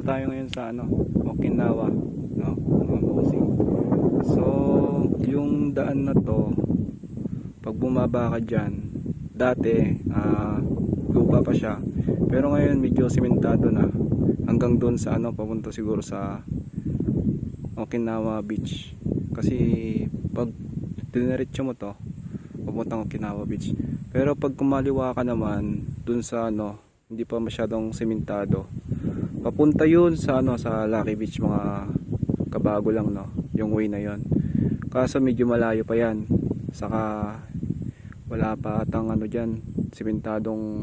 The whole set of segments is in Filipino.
tayo ngayon sa Okinawa, no, mga bossing. So, yung daan na to, pag bumaba ka diyan, dati lupa pa siya. Pero ngayon medyo simentado na hanggang doon sa papunta siguro sa Okinawa Beach. Kasi pag diniretso mo to, papuntang Okinawa Beach. Pero pag kumaliwa ka naman doon sa hindi pa masyadong simentado, papunta yun sa sa Lucky Beach, mga kabago lang yung way na yon. Kaso medyo malayo pa yan, saka wala pa atang diyan simentadong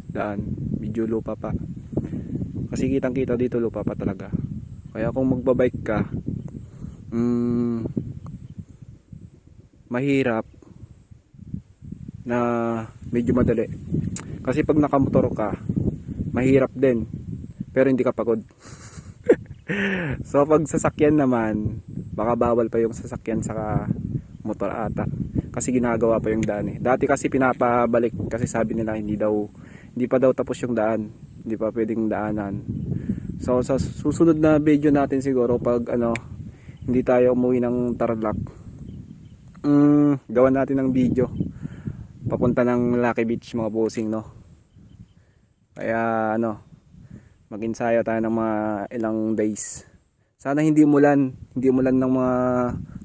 daan, medyo lupa pa. Kasi kitang kita dito lupa pa talaga. Kaya kung magbabike ka, mahirap na medyo madali. Kasi pag nakamotor ka, mahirap din, pero hindi ka pagod. So pag sasakyan naman, baka bawal pa yung sasakyan sa motor ata, kasi ginagawa pa yung daan dati kasi pinapabalik, kasi sabi nila hindi pa daw tapos yung daan, hindi pa pwedeng daanan. So sa susunod na video natin siguro, pag hindi tayo umuwi ng Tarlac, gawan natin ng video papunta ng Lucky Beach, mga bossing, kaya mag-ensayo tayo ng mga ilang days. Sana hindi umulan ng mga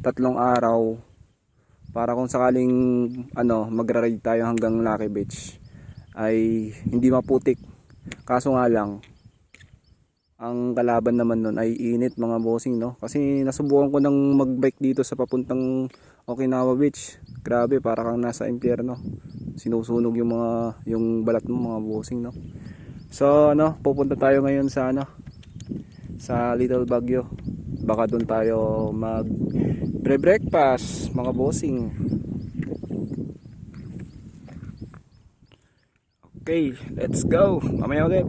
3 araw, para kung sakaling magra-ride tayo hanggang Lucky Beach ay hindi maputik. Kaso nga lang, ang kalaban naman nun ay init, mga bossing, kasi nasubukan ko ng magbike dito sa papuntang Okinawa Beach. Grabe, para kang nasa impyerno. Sinusunog yung balat mo, mga bossing, So pupunta tayo ngayon sa sa Little Baguio. Baka doon tayo mag breakfast, mga bossing. Okay, let's go. Mamaya ulit.